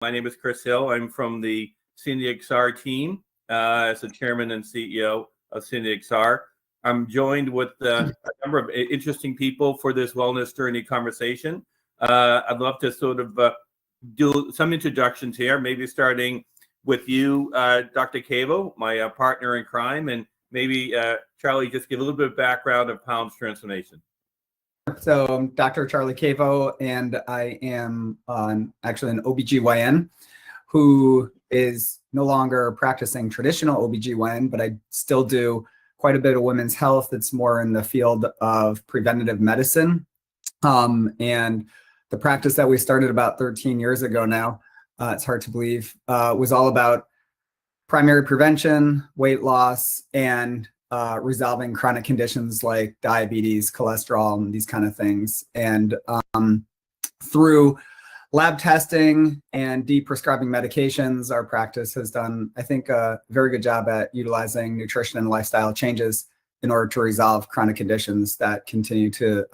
My name is Chris Hill. I'm from the SindyXR team as the chairman and CEO of SindyXR. I'm joined with a number of interesting people for this wellness journey conversation. I'd love to sort of do some introductions here, maybe starting with you, Dr. Cavo, my partner in crime, and maybe Charlie, just give a little bit of background of Pound's transformation. So I'm Dr. Charlie Cavo, and I am actually an OBGYN who is no longer practicing traditional OBGYN, but I still do quite a bit of women's health. It's more in the field of preventative medicine. And the practice that we started about 13 years ago now, it's hard to believe, was all about primary prevention, weight loss, and resolving chronic conditions like diabetes, cholesterol, and these kind of things. And through lab testing and de-prescribing medications, our practice has done, I think, a very good job at utilizing nutrition and lifestyle changes in order to resolve chronic conditions that continue to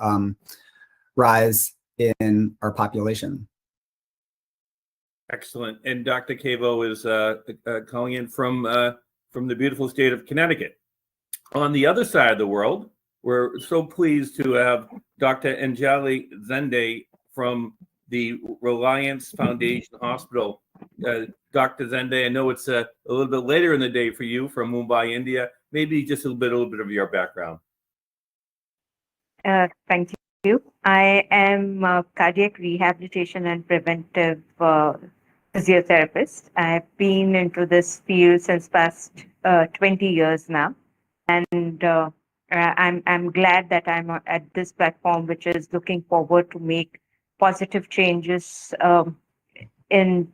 rise in our population. Excellent. And Dr. Cavo is calling in from the beautiful state of Connecticut. On the other side of the world, we're so pleased to have Dr. Anjali Zende from the Reliance Foundation Hospital. Dr. Zende, I know it's a little bit later in the day for you from Mumbai, India. Maybe just a little bit of your background. Thank you. I am a cardiac rehabilitation and preventive physiotherapist. I've been into this field since past 20 years now. And I'm glad that I'm at this platform, which is looking forward to make positive changes in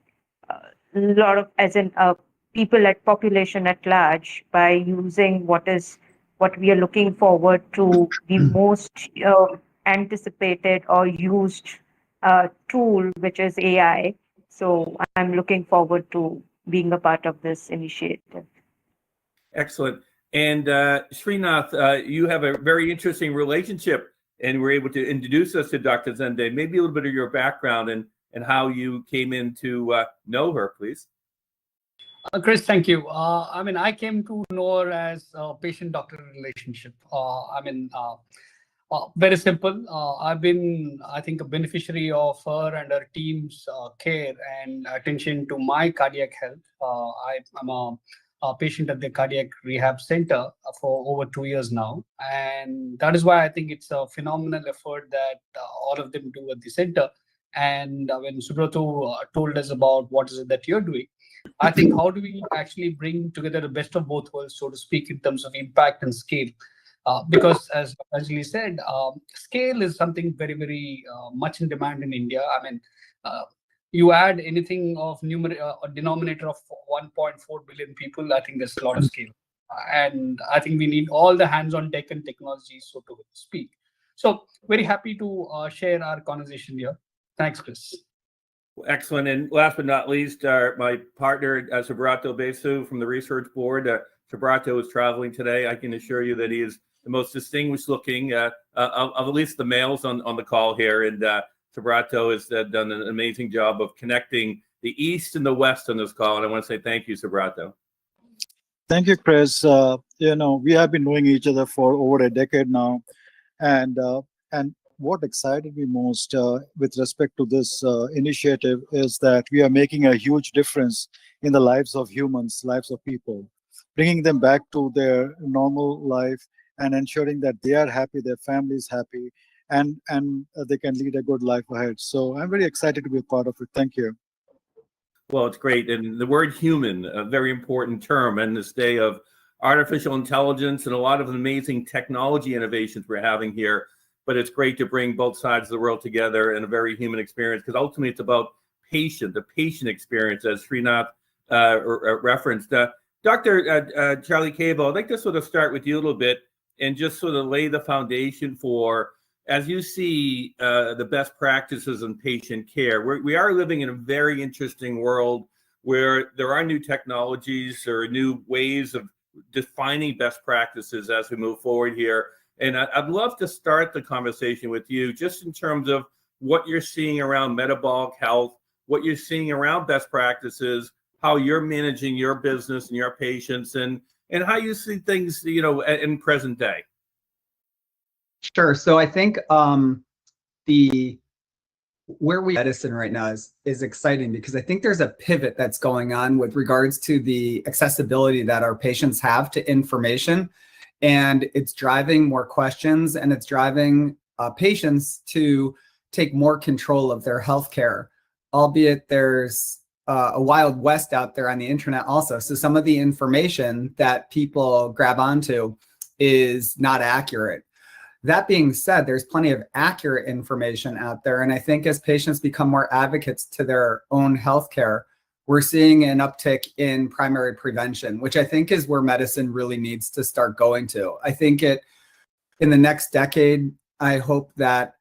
a lot of, people at population at large, by using what we are looking forward to the most anticipated or used tool, which is AI. So I'm looking forward to being a part of this initiative. Excellent. And Srinath, you have a very interesting relationship, and were able to introduce us to Dr. Zende. Maybe a little bit of your background and how you came in to know her, please. Chris, thank you. I came to know her as a patient-doctor relationship. Very simple. I've been, I think, a beneficiary of her and her team's care and attention to my cardiac health. I'm a patient at the cardiac rehab center for over 2 years now, and that is why I think it's a phenomenal effort that all of them do at the center. And when Subrato told us about what is it that you're doing, I think how do we actually bring together the best of both worlds, so to speak, in terms of impact and scale? Because as Anjali said, scale is something very, very much in demand in India. You add anything of a denominator of 1.4 billion people, I think there's a lot of scale. And I think we need all the hands on deck and technology, so to speak. So very happy to share our conversation here. Thanks, Chris. Excellent. And last but not least, my partner, Subrato Basu from the research board. Subrato is traveling today. I can assure you that he is the most distinguished looking of at least the males on the call here. And Subrato has done an amazing job of connecting the East and the West on this call. And I want to say thank you, Subrato. Thank you, Chris. We have been knowing each other for over a decade now. And what excited me most with respect to this initiative is that we are making a huge difference in the lives of humans, lives of people, bringing them back to their normal life and ensuring that they are happy, their family is happy, and they can lead a good life ahead. So I'm very excited to be a part of it. Thank you. Well, it's great. And the word human, a very important term in this day of artificial intelligence and a lot of amazing technology innovations we're having here. But it's great to bring both sides of the world together in a very human experience, because ultimately it's about the patient experience, as Srinath referenced. Dr. Charlie Cavo, I'd like to sort of start with you a little bit and just sort of lay the foundation for, as you see the best practices in patient care. We are living in a very interesting world where there are new technologies or new ways of defining best practices as we move forward here. And I'd love to start the conversation with you just in terms of what you're seeing around metabolic health, what you're seeing around best practices, how you're managing your business and your patients, and how you see things, in present day. Sure. So I think the where we medicine right now is exciting, because I think there's a pivot that's going on with regards to the accessibility that our patients have to information, and it's driving more questions, and it's driving patients to take more control of their healthcare, albeit there's a wild west out there on the internet also. So some of the information that people grab onto is not accurate. That being said, there's plenty of accurate information out there. And I think as patients become more advocates to their own healthcare, we're seeing an uptick in primary prevention, which I think is where medicine really needs to start going to. I think in the next decade, I hope that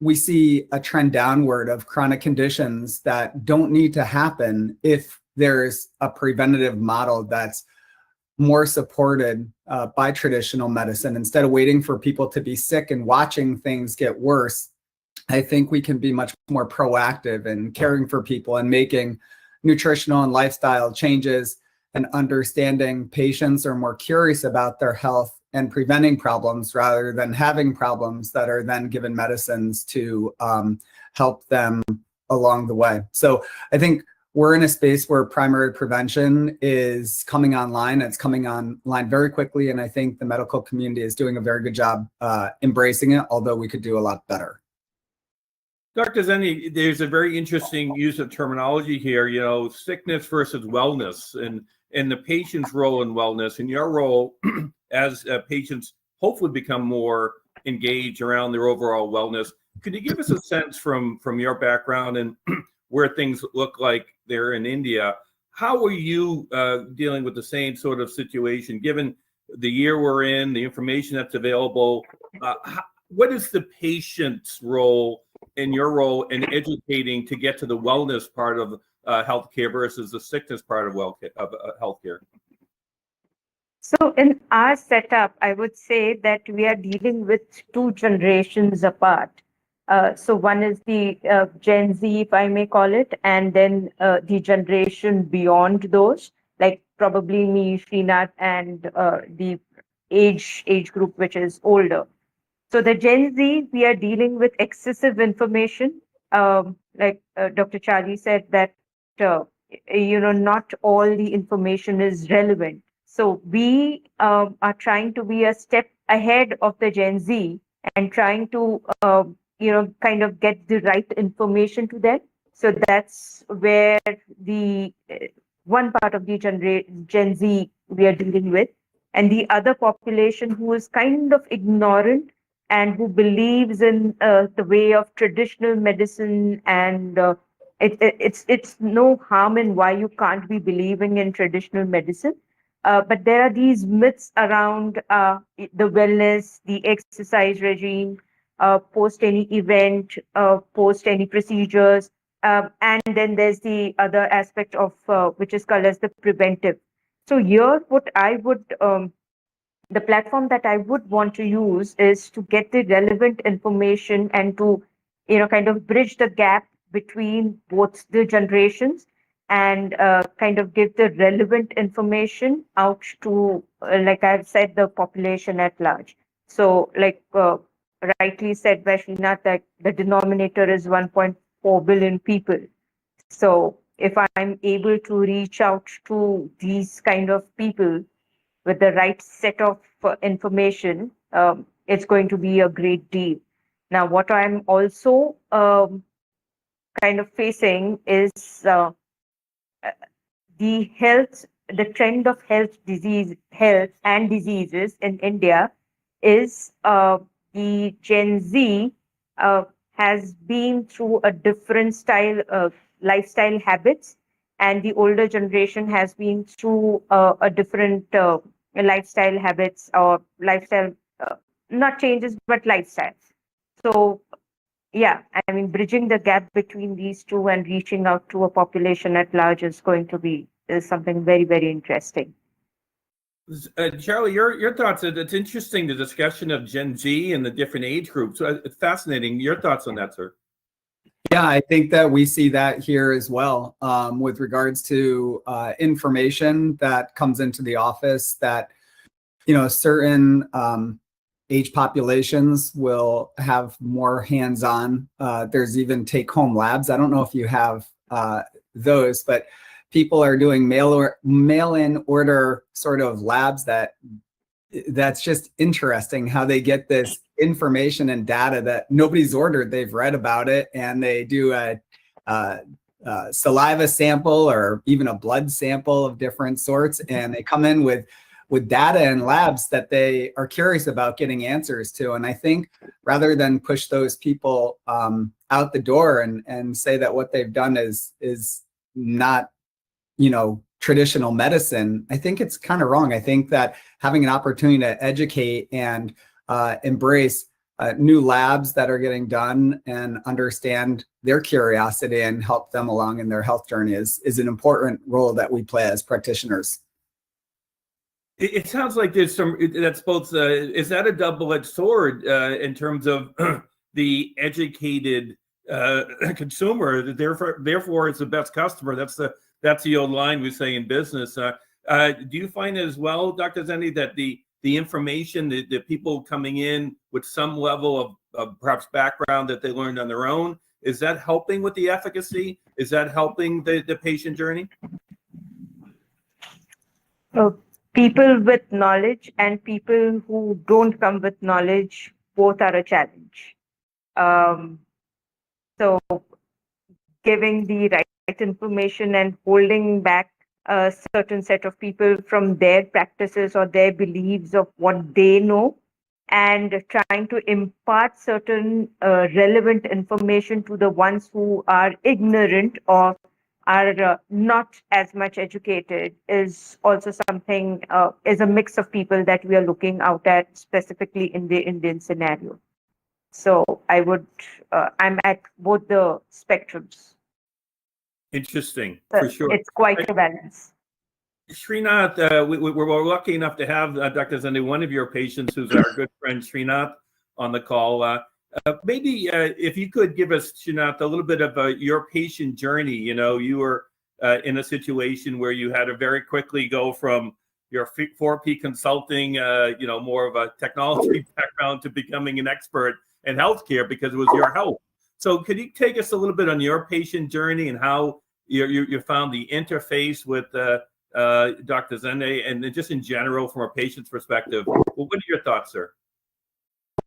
we see a trend downward of chronic conditions that don't need to happen if there's a preventative model that's more supported by traditional medicine. Instead of waiting for people to be sick and watching things get worse, I think we can be much more proactive in caring for people and making nutritional and lifestyle changes, and understanding patients are more curious about their health and preventing problems rather than having problems that are then given medicines to help them along the way. So I think we're in a space where primary prevention is coming online. It's coming online very quickly, and I think the medical community is doing a very good job embracing it, although we could do a lot better. Dr. Zende, there's a very interesting use of terminology here, sickness versus wellness, and the patient's role in wellness, and your role as patients hopefully become more engaged around their overall wellness. Could you give us a sense from your background and where things look like there in India? How are you dealing with the same sort of situation, given the year we're in, the information that's available? What is the patient's role and your role in educating to get to the wellness part of healthcare versus the sickness part of healthcare? So in our setup, I would say that we are dealing with two generations apart. So one is the Gen Z, if I may call it, and then the generation beyond those, like probably me, Srinath, and the age group which is older. So the Gen Z, we are dealing with excessive information. Like Dr. Charlie said that, not all the information is relevant. So we are trying to be a step ahead of the Gen Z and trying to, kind of get the right information to them. So that's where the one part of the Gen Z we are dealing with, and the other population who is kind of ignorant and who believes in the way of traditional medicine, and it's no harm in why you can't be believing in traditional medicine. But there are these myths around the wellness, the exercise regime, post any event, post any procedures. And then there's the other aspect of which is called as the preventive. So here, what I would, the platform that I would want to use is to get the relevant information and to, kind of bridge the gap between both the generations, and kind of give the relevant information out to, like I've said, the population at large. So like rightly said by Srinath, that the denominator is 1.4 billion people. So if I'm able to reach out to these kind of people with the right set of information, it's going to be a great deal. Now, what I'm also kind of facing is the trend of health and diseases in India is the Gen Z has been through a different lifestyle habits, and the older generation has been through a different lifestyle habits, or lifestyle, not changes, but lifestyle. So yeah, I mean, bridging the gap between these two and reaching out to a population at large is something very, very interesting. Charlie, your thoughts? It's interesting, the discussion of Gen Z and the different age groups. It's fascinating. Your thoughts on that, sir? Yeah, I think that we see that here as well, with regards to information that comes into the office that, certain age populations will have more hands-on. There's even take-home labs. I don't know if you have those, but people are doing mail-in order sort of labs that's just interesting how they get this information and data that nobody's ordered. They've read about it, and they do a saliva sample or even a blood sample of different sorts, and they come in with data and labs that they are curious about getting answers to. And I think rather than push those people out the door and say that what they've done is not, traditional medicine, I think it's kind of wrong. I think that having an opportunity to educate and embrace new labs that are getting done and understand their curiosity and help them along in their health journey is an important role that we play as practitioners. It sounds like there's that's both, is that a double-edged sword in terms of the educated consumer, therefore it's the best customer? That's the old line we say in business. Do you find as well, Dr. Zende, that the information, the people coming in with some level of perhaps background that they learned on their own, is that helping with the efficacy? Is that helping the patient journey? People with knowledge and people who don't come with knowledge, both are a challenge. So giving the right information and holding back a certain set of people from their practices or their beliefs of what they know, and trying to impart certain relevant information to the ones who are ignorant or are not as much educated is also something, is a mix of people that we are looking out at specifically in the Indian scenario. So I'm at both the spectrums. Interesting, for sure. It's quite a balance. Srinath, we're lucky enough to have Dr. Zende, one of your patients, who's our good friend Srinath, on the call. Maybe if you could give us, Srinath, a little bit of your patient journey. You were in a situation where you had to very quickly go from your 4P consulting, more of a technology background, to becoming an expert in healthcare because it was your health. So could you take us a little bit on your patient journey and how you found the interface with Dr. Zende, and just in general from a patient's perspective? Well, what are your thoughts, sir?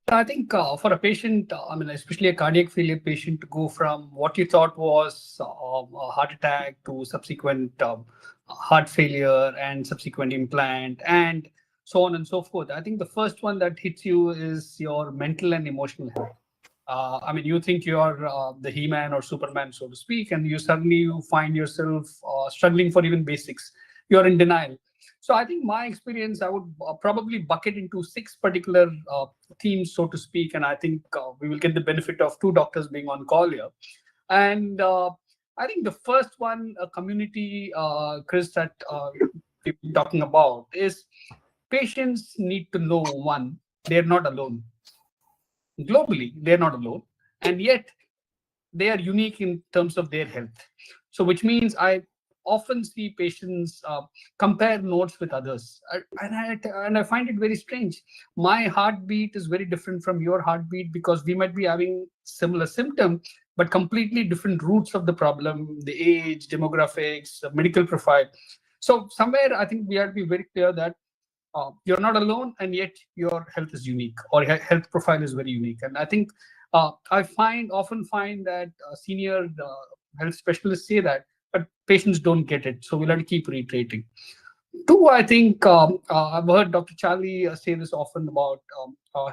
I think for a patient, especially a cardiac failure patient, to go from what you thought was a heart attack to subsequent heart failure and subsequent implant and so on and so forth, I think the first one that hits you is your mental and emotional health. You think you're the He-Man or Superman, so to speak, and you find yourself struggling for even basics. You're in denial. So I think my experience, I would probably bucket into 6 particular themes, so to speak, and I think we will get the benefit of 2 doctors being on call here. And I think the first one, community, Chris, that we've been talking about is patients need to know, one, they're not alone. Globally, they're not alone, and yet they are unique in terms of their health. So which means I often see patients compare notes with others, and I find it very strange. My heartbeat is very different from your heartbeat because we might be having similar symptom, but completely different roots of the problem, the age, demographics, medical profile. So somewhere I think we have to be very clear that you're not alone, and yet your health is unique, or your health profile is very unique. And I think I often find that senior health specialists say that, but patients don't get it. So we'll have to keep reiterating. 2, I think I've heard Dr. Charlie say this often about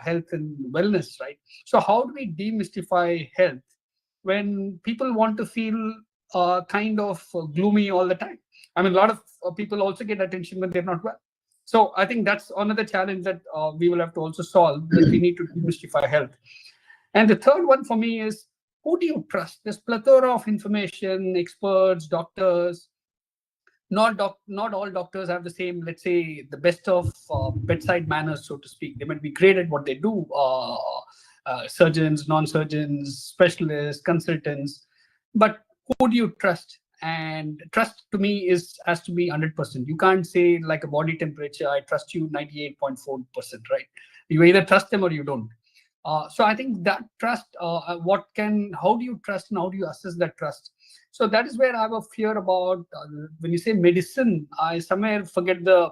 health and wellness, right? So how do we demystify health when people want to feel kind of gloomy all the time? A lot of people also get attention when they're not well. So I think that's another challenge that we will have to also solve, that we need to demystify health. And the third one for me is, who do you trust? There's plethora of information, experts, doctors. Not all doctors have the same, let's say, the best of bedside manners, so to speak. They might be great at what they do, surgeons, non-surgeons, specialists, consultants. But who do you trust? And trust to me has to be 100%. You can't say like a body temperature, I trust you 98.4%, right? You either trust them or you don't. So I think that trust, how do you trust and how do you assess that trust? So that is where I have a fear about when you say medicine, I somewhere forget the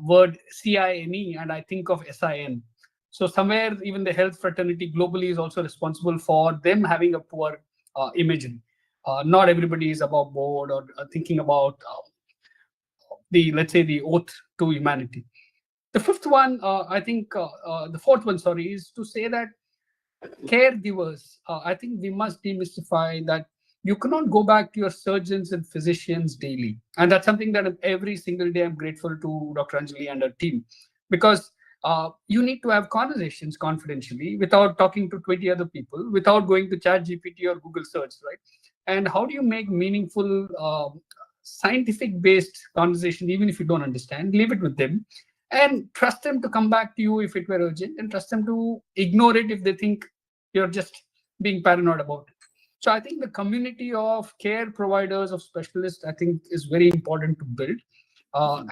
word CINE and I think of SIN. So somewhere even the health fraternity globally is also responsible for them having a poor imagery. Not everybody is above board or thinking about let's say the oath to humanity. The fifth one, the fourth one, sorry, is to say that caregivers, I think we must demystify that you cannot go back to your surgeons and physicians daily. And that's something that every single day I'm grateful to Dr. Anjali and her team, because you need to have conversations confidentially without talking to 20 other people, without going to ChatGPT or Google search, right? And how do you make meaningful scientific-based conversation, even if you don't understand? Leave it with them and trust them to come back to you if it were urgent, and trust them to ignore it if they think you're just being paranoid about it. So I think the community of care providers, of specialists, I think is very important to build.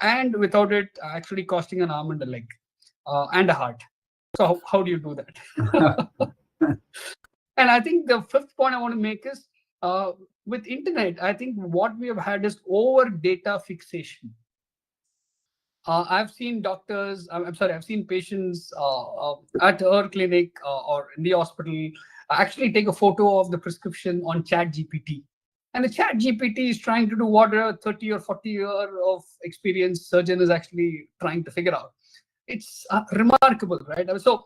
And without it actually costing an arm and a leg and a heart. So how do you do that? And I think the fifth point I want to make is with internet, I think what we have had is over data fixation. I've seen doctors, I've seen patients at our clinic or in the hospital actually take a photo of the prescription on ChatGPT. And the ChatGPT is trying to do what a 30 or 40 year of experience surgeon is actually trying to figure out. It's remarkable, right? So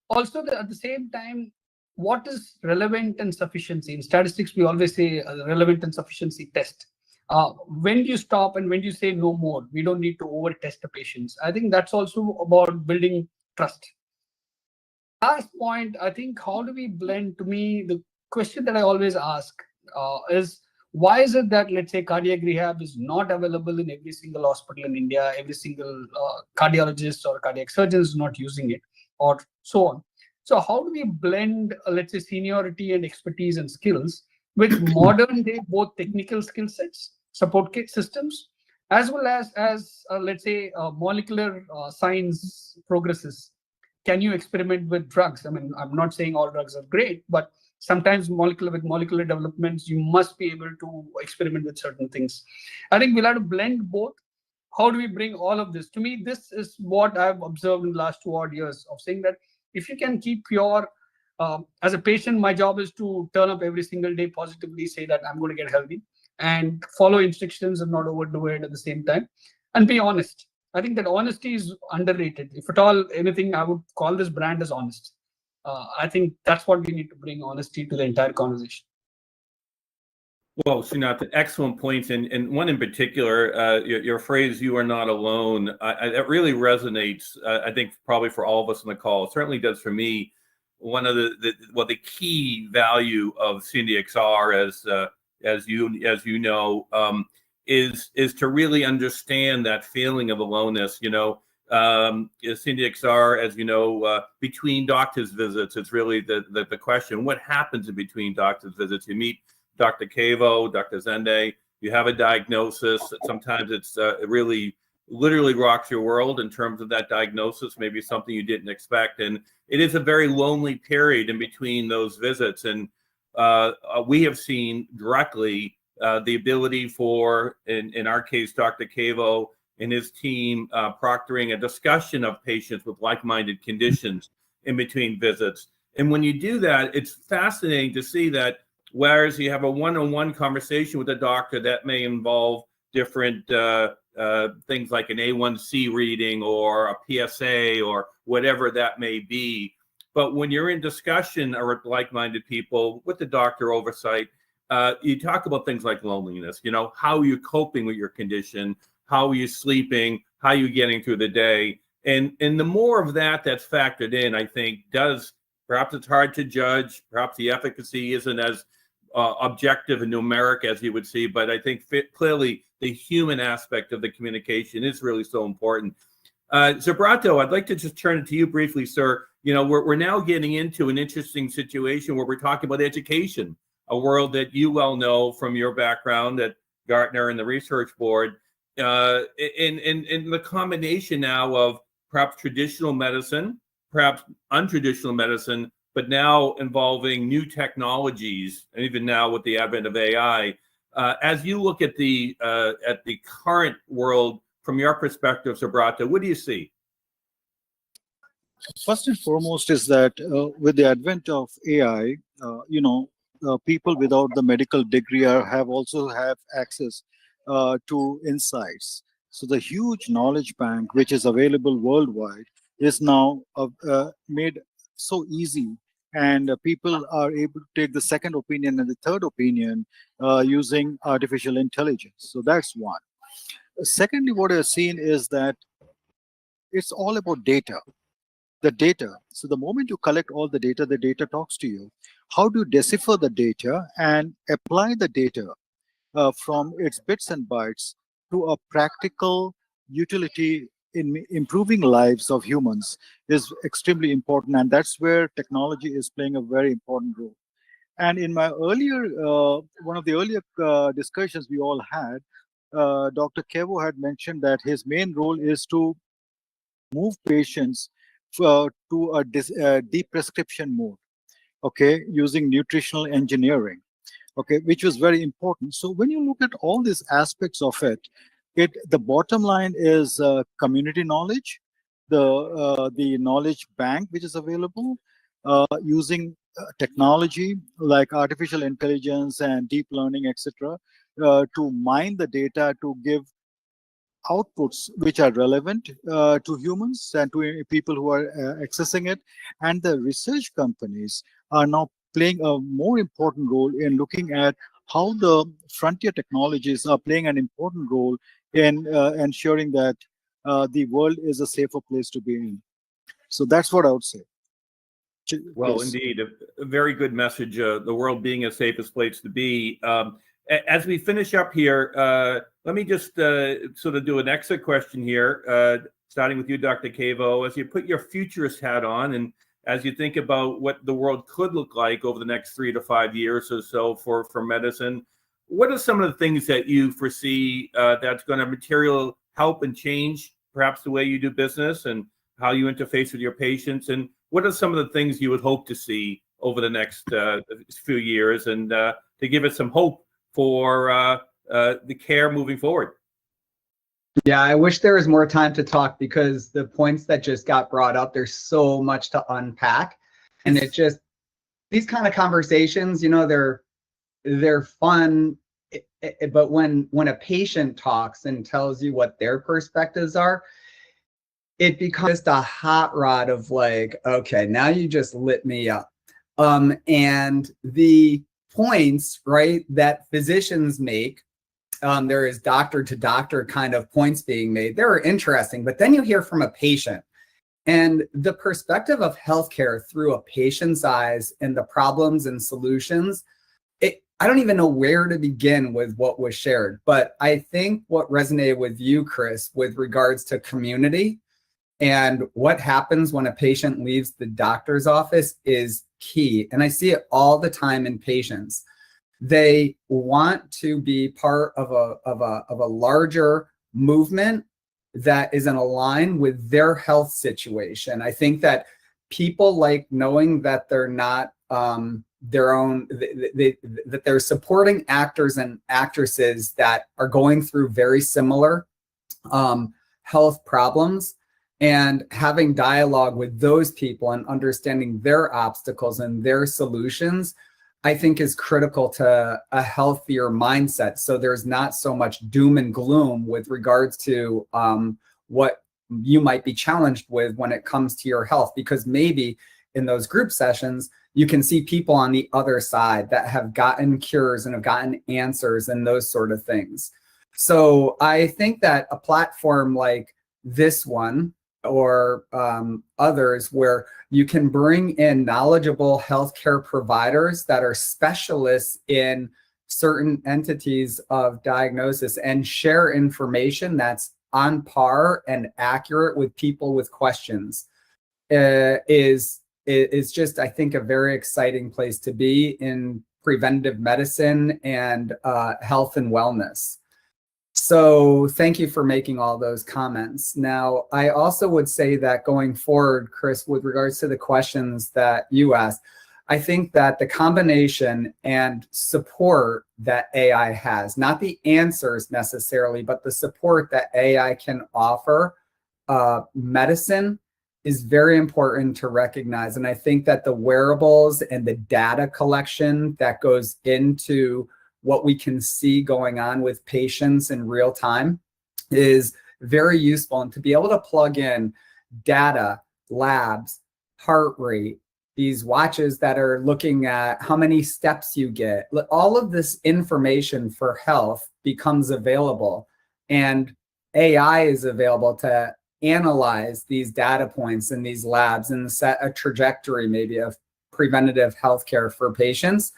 also at the same time, what is relevant and sufficiency? In statistics, we always say relevant and sufficiency test. When do you stop and when do you say no more? We don't need to over test the patients. I think that's also about building trust. Last point, I think, how do we blend? To me, the question that I always ask is, why is it that, let's say, cardiac rehab is not available in every single hospital in India, every single cardiologist or cardiac surgeon is not using it, or so on? So how do we blend, let's say, seniority and expertise and skills with modern day, both technical skill sets, support kit systems, as well as let's say, molecular science progresses? Can you experiment with drugs? I mean, I'm not saying all drugs are great, but sometimes with molecular developments, you must be able to experiment with certain things. I think we'll have to blend both. How do we bring all of this? To me, this is what I've observed in the last 2 odd years of saying that if you can keep your, as a patient, my job is to turn up every single day, positively say that I'm going to get healthy and follow instructions and not overdo it at the same time, and be honest. I think that honesty is underrated. If at all anything, I would call this brand as honest. I think that's what we need to bring, honesty to the entire conversation. Well, Srinath, excellent points. And one in particular, your phrase, "you are not alone," that really resonates, I think, probably for all of us on the call. It certainly does for me. One of the key value of SindyXR, as you know, is to really understand that feeling of aloneness. SindyXR, as you know, between doctor's visits, it's really the question: what happens in between doctor's visits? You meet Dr. Cavo, Dr. Zende, you have a diagnosis. Sometimes it's really literally rocks your world in terms of that diagnosis, maybe something you didn't expect. And it is a very lonely period in between those visits. And we have seen directly the ability for, in our case, Dr. Cavo and his team proctoring a discussion of patients with like-minded conditions in between visits. And when you do that, it's fascinating to see that whereas you have a one-on-one conversation with a doctor that may involve different things like an A1C reading or a PSA or whatever that may be. But when you're in discussion or with like-minded people with the doctor oversight, you talk about things like loneliness, how you're coping with your condition, how are you sleeping, how are you getting through the day. And the more of that's factored in, I think, perhaps it's hard to judge, perhaps the efficacy isn't as objective and numeric as you would see, but I think clearly the human aspect of the communication is really so important. Subrato, I'd like to just turn it to you briefly, sir. we're now getting into an interesting situation where we're talking about education, a world that you well know from your background at Gartner and the Research Board, in the combination now of perhaps traditional medicine, perhaps untraditional medicine, but now involving new technologies, and even now with the advent of AI. As you look at the current world from your perspective, Subrato, what do you see? First and foremost is that with the advent of AI, people without the medical degree have access to insights. So the huge knowledge bank, which is available worldwide, is now made so easy, and people are able to take the second opinion and the third opinion using artificial intelligence. So that's one. Secondly, what I've seen is that it's all about data. The data. So the moment you collect all the data talks to you. How do you decipher the data and apply the data from its bits and bytes to a practical utility in improving lives of humans is extremely important, and that's where technology is playing a very important role. And in my one of the earlier discussions we all had, Dr. Cavo had mentioned that his main role is to move patients to a deprescription mode, okay, using nutritional engineering, okay, which was very important. So when you look at all these aspects of it, the bottom line is community knowledge, the knowledge bank which is available, using technology like artificial intelligence and deep learning, etc., to mine the data to give outputs which are relevant to humans and to people who are accessing it. And the research companies are now playing a more important role in looking at how the frontier technologies are playing an important role in ensuring that the world is a safer place to be in. So that's what I would say. Well, Yes. indeed, a very good message, the world being a safest place to be. As we finish up here, let me just sort of do an exit question here, starting with you, Dr. Cavo. As you put your futurist hat on, and as you think about what the world could look like over the next 3 to 5 years or so for medicine, what are some of the things that you foresee that's going to materially help and change perhaps the way you do business and how you interface with your patients? And what are some of the things you would hope to see over the next few years, and to give us some hope for the care moving forward? Yeah, I wish there was more time to talk, because the points that just got brought up, there's so much to unpack. And it just, these kind of conversations, they're fun. But when a patient talks and tells you what their perspectives are, it becomes just a hot rod of like, okay, now you just lit me up. And the points, right, that physicians make, there is doctor to doctor kind of points being made. They're interesting, but then you hear from a patient, and the perspective of healthcare through a patient's eyes and the problems and solutions. I don't even know where to begin with what was shared, but I think what resonated with you, Chris, with regards to community and what happens when a patient leaves the doctor's office is key. And I see it all the time in patients. They want to be part of a larger movement that is in line with their health situation. I think that people like knowing that they're not their own, that they're supporting actors and actresses that are going through very similar health problems, and having dialogue with those people and understanding their obstacles and their solutions, I think is critical to a healthier mindset. So there's not so much doom and gloom with regards to what you might be challenged with when it comes to your health, because maybe in those group sessions, you can see people on the other side that have gotten cures and have gotten answers and those sort of things. So I think that a platform like this one, or others, where you can bring in knowledgeable healthcare providers that are specialists in certain entities of diagnosis and share information that's on par and accurate with people with questions. is just, I think, a very exciting place to be in preventive medicine and health and wellness. So thank you for making all those comments. Now, I also would say that going forward, Chris, with regards to the questions that you asked, I think that the combination and support that AI has, not the answers necessarily, but the support that AI can offer medicine is very important to recognize. And I think that the wearables and the data collection that goes into what we can see going on with patients in real time is very useful. And to be able to plug in data, labs, heart rate, these watches that are looking at how many steps you get, all of this information for health becomes available. And AI is available to analyze these data points in these labs and set a trajectory maybe of preventative healthcare for patients.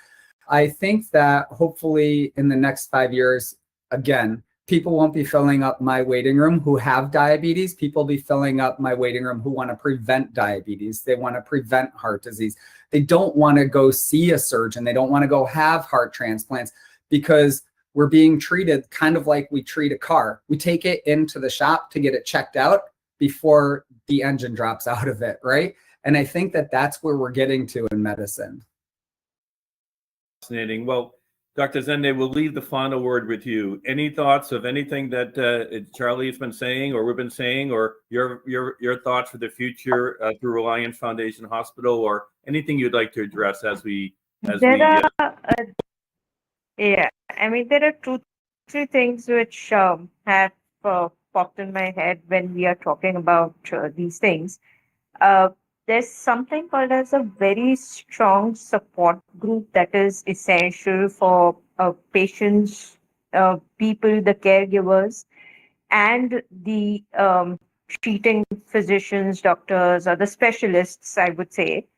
I think that hopefully in the next 5 years, again, people won't be filling up my waiting room who have diabetes. People will be filling up my waiting room who want to prevent diabetes. They want to prevent heart disease. They don't want to go see a surgeon. They don't want to go have heart transplants because we're being treated kind of like we treat a car. We take it into the shop to get it checked out before the engine drops out of it, right? And I think that that's where we're getting to in medicine. Fascinating. Well, Dr. Zende, we'll leave the final word with you. Any thoughts of anything that Charlie's been saying or we've been saying, or your thoughts for the future through Reliance Foundation Hospital, or anything you'd like to address as we yeah, I mean, there are three things which have popped in my head when we are talking about these things. There's something called as a very strong support group that is essential for patients, people, the caregivers, and the treating physicians, doctors, or the specialists, I would say,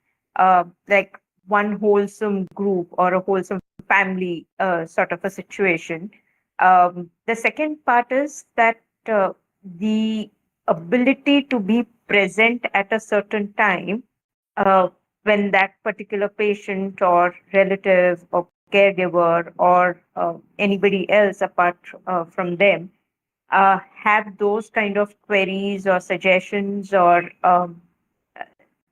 like one wholesome group or a wholesome family sort of a situation. The second part is that the ability to be present at a certain time when that particular patient or relative or caregiver or anybody else apart from them have those kind of queries or suggestions, or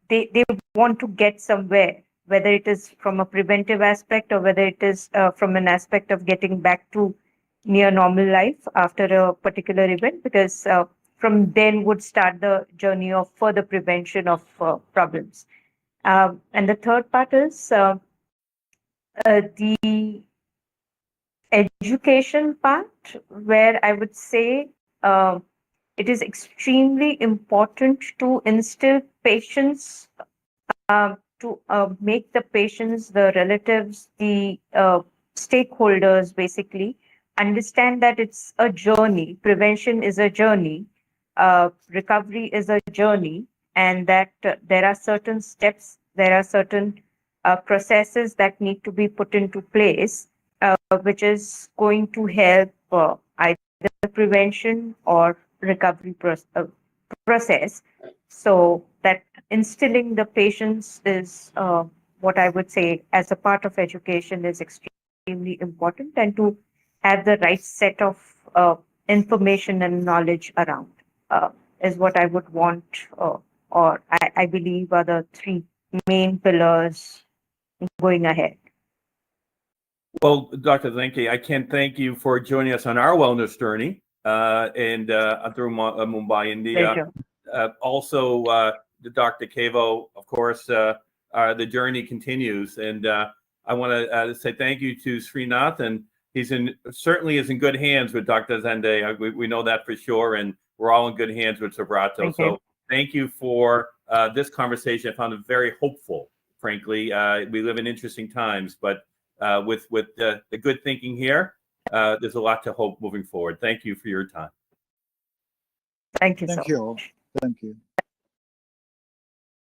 they want to get somewhere, whether it is from a preventive aspect or whether it is from an aspect of getting back to near normal life after a particular event, because from then would start the journey of further prevention of problems. And the third part is the education part, where I would say it is extremely important to instill patience, to make the patients, the relatives, the stakeholders basically understand that it's a journey. Prevention is a journey. Recovery is a journey, and that there are certain steps, there are certain processes that need to be put into place, which is going to help either prevention or recovery process. So that instilling the patience is what I would say as a part of education is extremely important, and to have the right set of information and knowledge around is what I would want, or I believe are the three main pillars going ahead. Well, Dr. Zenke, I can't thank you for joining us on our wellness journey and through Mumbai, India. Also, Dr. Cavo, of course, the journey continues. And I want to say thank you to Srinath, and he's certainly is in good hands with Dr. Zende. We know that for sure, and we're all in good hands with Subrato. So thank you for this conversation. I found it very hopeful, frankly. We live in interesting times, but with the good thinking here, there's a lot to hope moving forward. Thank you for your time. Thank you so Thank you all. much. Thank you.